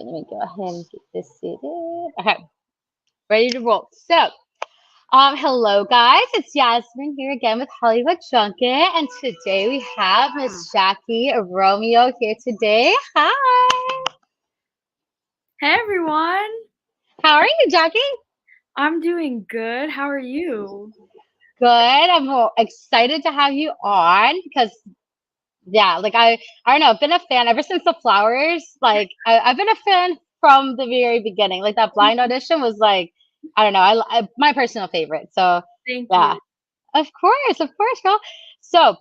Let me go ahead and get this seated. Okay, ready to roll. So, hello guys, it's Yasmin here again with Hollywood Junket, and today we have Miss Jackie Romeo here today. Hi, Hey everyone, how are you, Jackie? I'm doing good. How are you? Good. I'm excited to have you on because yeah, like I don't know, I've been a fan ever since the flowers. Like I've been a fan from the very beginning. Like that blind audition was like, I don't know, my personal favorite. So Thank yeah, you. of course, girl. So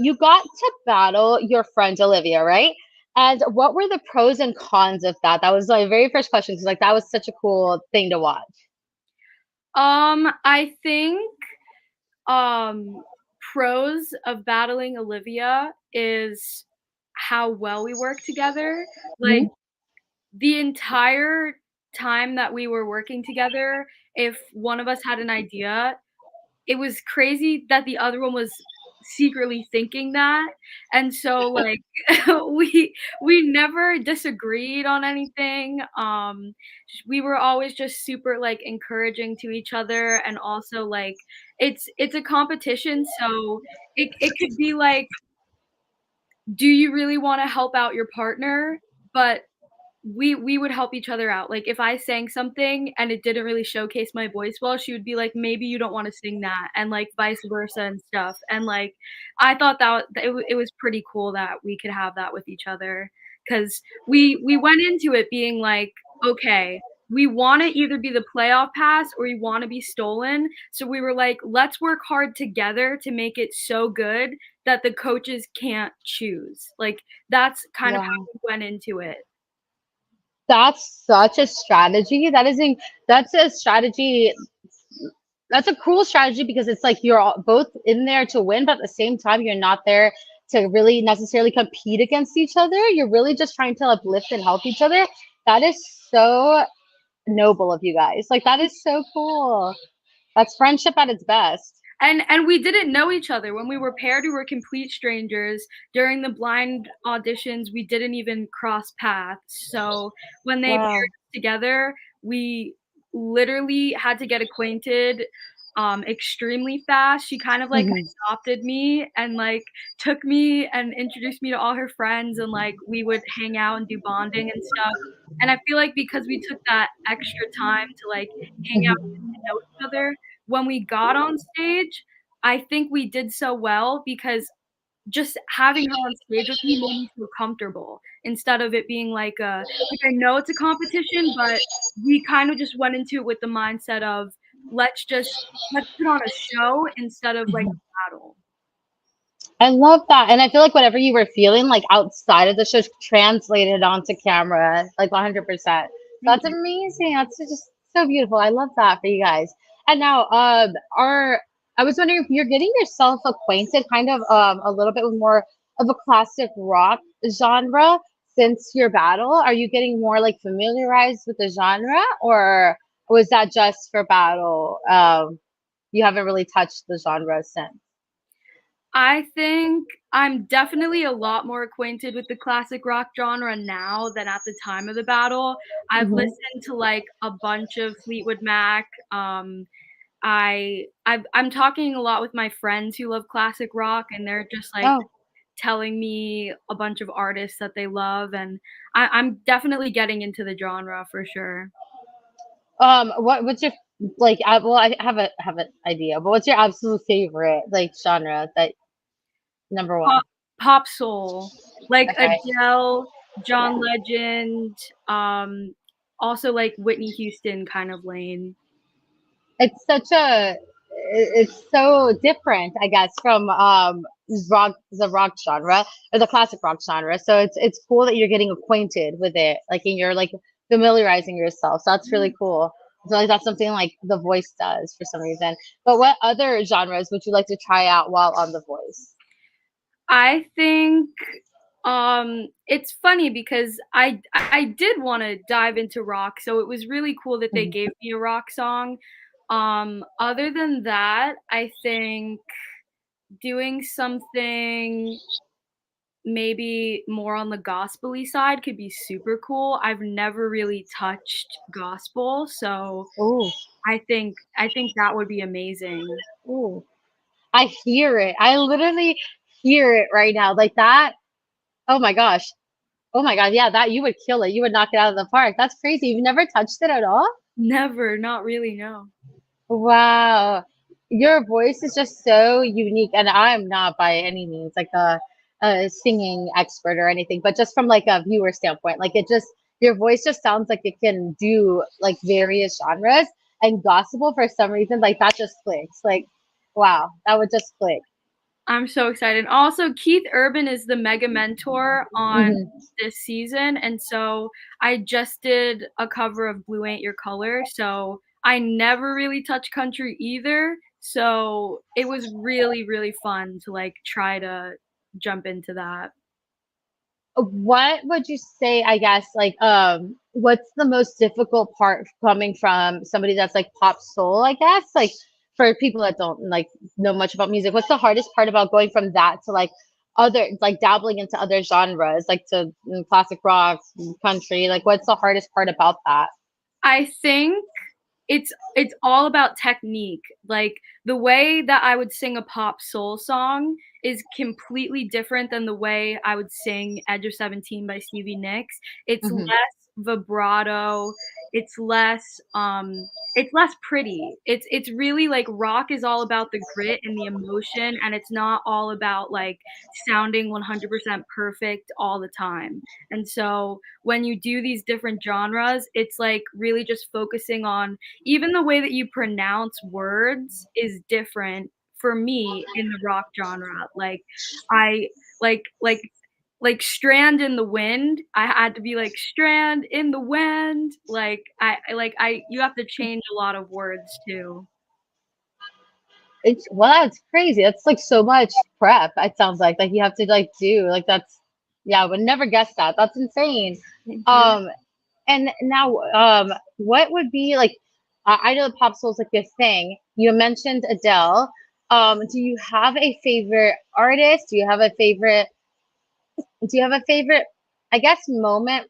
you got to battle your friend Olivia, right? And what were the pros and cons of that? That was my very first question because like that was such a cool thing to watch. I think um pros of battling Olivia is how well we work together. Like Hmm. the entire time that we were working together, if one of us had an idea, it was crazy that the other one was secretly thinking that. And so like we never disagreed on anything. We were always just super like encouraging to each other, and also like it's a competition, so it could be like, do you really want to help out your partner? But we would help each other out. Like if I sang something and it didn't really showcase my voice well, she would be like, maybe you don't want to sing that, and like vice versa and stuff. And like I thought it was pretty cool that we could have that with each other, because we went into it being like, okay, we want to either be the playoff pass or we want to be stolen. So we were like, let's work hard together to make it so good that the coaches can't choose. Like that's kind of Wow. how we went into it. That's such a strategy. That's a strategy. That's a cool strategy because it's like you're both in there to win, but at the same time, you're not there to really necessarily compete against each other. You're really just trying to uplift and help each other. That is so noble of you guys. Like that is so cool. That's friendship at its best. And we didn't know each other when we were paired. We were complete strangers. During the blind auditions, we didn't even cross paths. So when they paired Wow. us together, we literally had to get acquainted extremely fast. She kind of like Mhm. adopted me and like took me and introduced me to all her friends, and like we would hang out and do bonding and stuff. And I feel like because we took that extra time to like hang out and get Mhm. to know each other, when we got on stage, I think we did so well because just having her on stage with me made me feel comfortable, instead of it being like, I know it's a competition, but we kind of just went into it with the mindset of let's put on a show instead of like a battle. I love that. And I feel like whatever you were feeling, like outside of the show, translated onto camera, like 100%. Thank That's you. amazing. That's just so beautiful. I love that for you guys. And now, I was wondering if you're getting yourself acquainted kind of a little bit with more of a classic rock genre since your battle. Are you getting more like familiarized with the genre, or was that just for battle? You haven't really touched the genre since. I think I'm definitely a lot more acquainted with the classic rock genre now than at the time of the battle. I've Hmm. listened to like a bunch of Fleetwood Mac. I'm talking a lot with my friends who love classic rock, and they're just like Oh. telling me a bunch of artists that they love, and I'm definitely getting into the genre for sure. What's your like? Well, I have an idea, but what's your absolute favorite like genre? That number one. Pop pop soul, like Okay. Adele, Yeah. John Legend, also like Whitney Houston kind of lane. It's such a it's so different, I guess, from the rock genre or the classic rock genre. So it's cool that you're getting acquainted with it, like and you're like familiarizing yourself. So that's really cool. So like that's something like The Voice does for some reason. But what other genres would you like to try out while on The Voice? I think it's funny because I did want to dive into rock, so it was really cool that they Mhm. gave me a rock song. Other than that, I think doing something maybe more on the gospel-y side could be super cool. I've never really touched gospel, so Ooh, I think that would be amazing. ooh. I hear it. I literally hear it right now. Like that. Oh my gosh. Oh my God. Yeah, that you would kill it. You would knock it out of the park. That's crazy. You've never touched it at all? Never, not really, no. Wow. Your voice is just so unique. And I'm not by any means like a singing expert or anything, but just from like a viewer standpoint, like it just, your voice just sounds like it can do like various genres, and gospel for some reason, like that just clicks. Like, wow, that would just click. I'm so excited. Also, Keith Urban is the mega mentor on Hmm. this season, and so I just did a cover of Blue Ain't Your Color, so I never really touched country either, so it was really, really fun to, like, try to jump into that. What would you say, I guess, like, what's the most difficult part coming from somebody that's like pop soul, I guess? Like for people that don't like know much about music, what's the hardest part about going from that to like other, like dabbling into other genres, like to classic rock, country? Like what's the hardest part about that? I think it's all about technique. Like, the way that I would sing a pop soul song is completely different than the way I would sing Edge of 17 by Stevie Nicks. It's Hmm. less vibrato, it's it's less pretty. It's really like rock is all about the grit and the emotion, and it's not all about, like, sounding 100% perfect all the time. And so, when you do these different genres, it's, like, really just focusing on even the way that you pronounce words is different for me in the rock genre. Like, I like like strand in the wind, I had to be like, "Strand in the wind." Like, I you have to change a lot of words too. It's, well, that's crazy. That's like so much prep. It sounds like you have to like do like that's, yeah, I would never guess that. That's insane. Thank you. Um, And now, what would be like? I know the pop soul's like your thing. You mentioned Adele. Do you have a favorite artist? Do you have a favorite? Do you have a favorite? I guess moment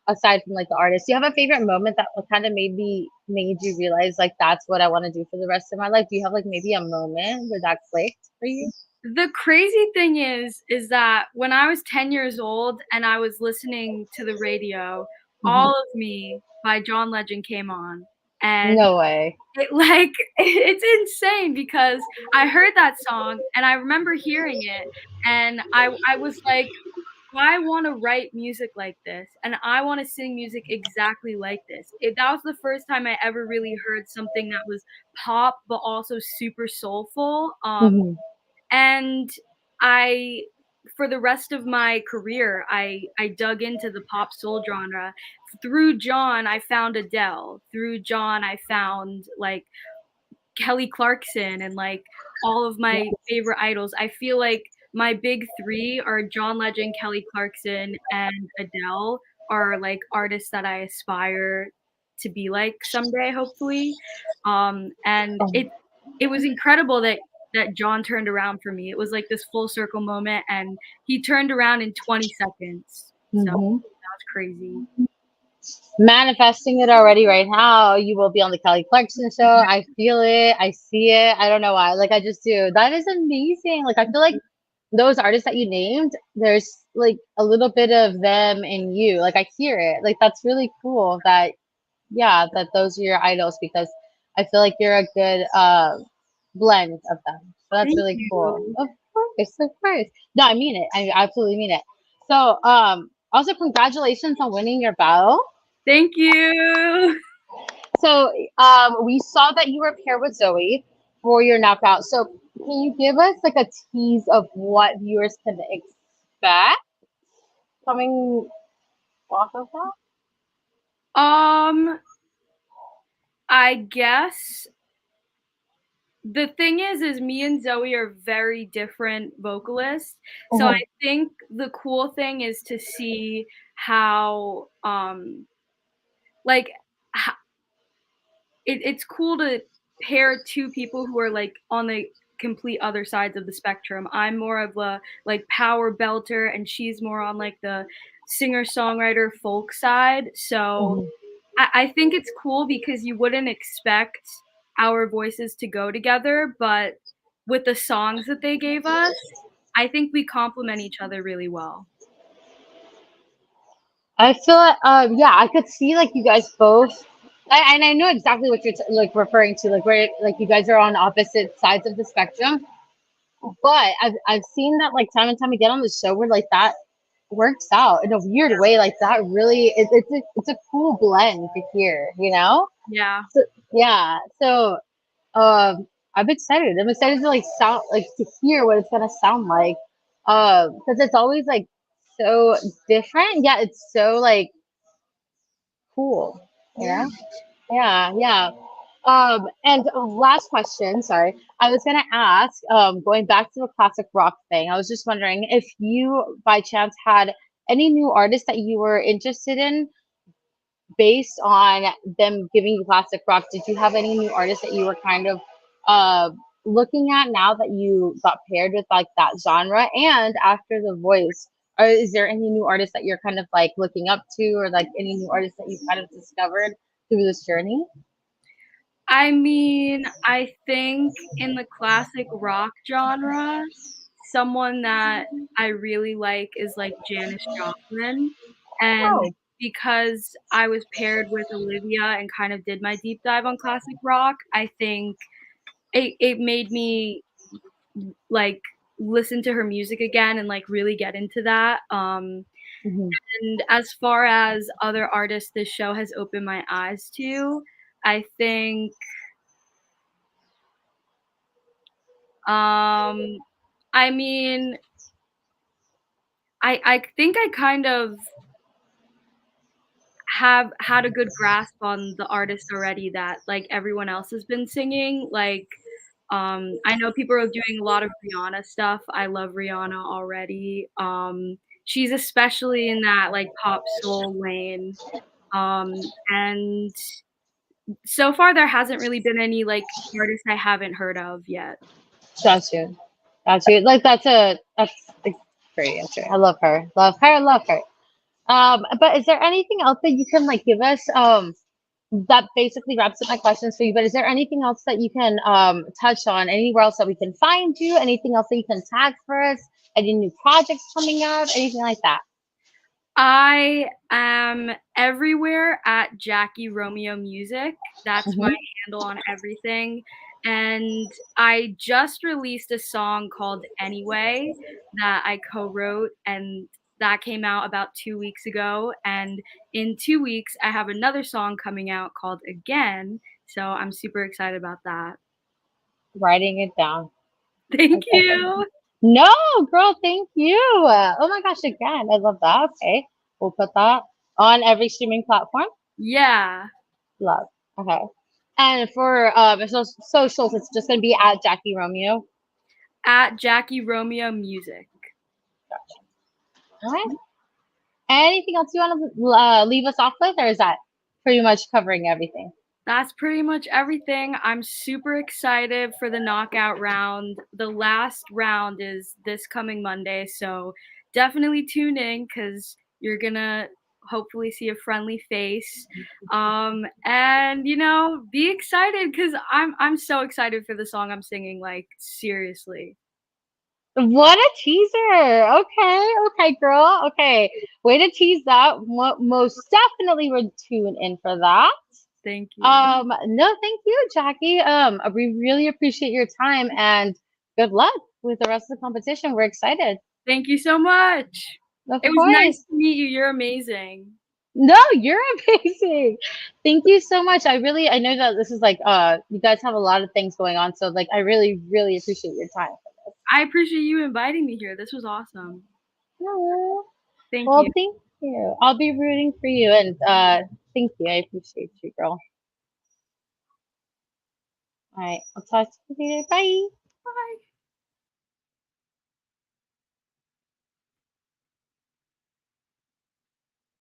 aside from like the artist. Do you have a favorite moment that kind of made you realize like that's what I want to do for the rest of my life? Do you have like maybe a moment where that clicked for you? The crazy thing is that when I was 10 years old and I was listening to the radio, Mhm. All of Me by John Legend came on, and No way. it, like, it's insane because I heard that song and I remember hearing it, and I was like, "I wanna write music like this, and I wanna sing music exactly like this." That was the first time I ever really heard something that was pop, but also super soulful, Mhm. and I for the rest of my career, I dug into the pop soul genre. Through John, I found Adele. Through John, I found, like, Kelly Clarkson and, like, all of Yeah. my favorite idols. I feel like my big 3 are John Legend, Kelly Clarkson, and Adele are, like, artists that I aspire to be like someday, hopefully. And Oh. it was incredible that John turned around for me. It was like this full circle moment, and he turned around in 20 seconds. So, that Mhm. was crazy. Manifesting it already right now. You will be on the Kelly Clarkson show. I feel it. I see it. I don't know why. Like I just do. That is amazing. Like I feel like those artists that you named, there's like a little bit of them in you. Like I hear it. Like that's really cool that, yeah, that those are your idols, because I feel like you're a good blend of them. So that's Thank really cool. you. Of course, of course. No, I mean it. I absolutely mean it. So also congratulations on winning your battle. Thank you. So we saw that you were paired with Zoe for your knockout. So can you give us like a tease of what viewers can expect coming off of that? Um, I guess the thing is me and Zoe are very different vocalists. So I Mhm. think the cool thing is to see how like ho it's cool to pair 2 people who are, like, on the complete other sides of the spectrum. I'm more of a like power belter, and she's more on like the singer-songwriter folk side. So Mhm. I think it's cool because you wouldn't expect our voices to go together, but with the songs that they gave us, I think we complement each other really well. I feel like, yeah, I could see like you guys both, and I know exactly what you're like referring to, like where like you guys are on opposite sides of the spectrum. But I've seen that like time and time again on the show where like that works out in a weird way. Like that really, it's a cool blend to hear, you know? Yeah. So, yeah. So I'm excited. I'm excited to like sound like to hear what it's gonna sound like. Because it's always like so different. Yeah, it's so like cool. Yeah. Yeah. Yeah, yeah. And last question, sorry. I was gonna ask, going back to the classic rock thing, I was just wondering if you by chance had any new artists that you were interested in based on them giving you classic rock. Did you have any new artists that you were kind of uh looking at now that you got paired with like that genre? And after The Voice, is there any new artists that you're kind of like looking up to, or like any new artists that you've kind of discovered through this journey? I mean, I think in the classic rock genre, someone that I really like is like Janis Joplin. And Oh. because I was paired with Olivia and kind of did my deep dive on classic rock, I think it made me like listen to her music again and like really get into that. Mhm. And as far as other artists this show has opened my eyes to, I think Um, I mean, I think I kind of have had a good grasp on the artist already that, like, everyone else has been singing, like, I know people are doing a lot of Rihanna stuff. I love Rihanna already. She's especially in that, like, pop soul lane, and so far there hasn't really been any, like, artists I haven't heard of yet. Got you. Got you. Like that's a great answer. I love her. Love her. Love her. But is there anything else that you can like give us? That basically wraps up my questions for you. But is there anything else that you can touch on? Anywhere else that we can find you? Anything else that you can tag for us? Any new projects coming up? Anything like that? I am everywhere at Jackie Romeo Music. That's my Hmm. handle on everything. And I just released a song called Anyway that I co-wrote, and that came out about 2 weeks ago. And in 2 weeks, I have another song coming out called Again. So I'm super excited about that. Writing it down. Thank Okay. you. No, girl, thank you. Oh my gosh, again, I love that. Okay, we'll put that on every streaming platform. Yeah, Love. Okay. And for socials, it's just gonna be at Jackie Romeo. at Jackie Romeo Music. All right. Anything else you want to leave us off with, or is that pretty much covering everything? That's pretty much everything. I'm super excited for the knockout round. The last round is this coming Monday, so definitely tune in because you're gonna hopefully see a friendly face. And be excited because I'm so excited for the song I'm singing. Like seriously, What a teaser! Okay, okay, girl. Okay, way to tease that. Most definitely would tune in for that. thank you, No, thank you, Jackie. We really appreciate your time and good luck with the rest of the competition. We're excited. thank you so much. Of It was nice course. to meet you. You're amazing. No, you're amazing. Thank you so much. I know that this is like you guys have a lot of things going on, so like I really, really appreciate your time. I appreciate you inviting me here. This was awesome. Aw. Thank Well, you. thank you. I'll be rooting for you and thank you. I appreciate you, girl. All right. I'll talk to you later. Bye. Bye.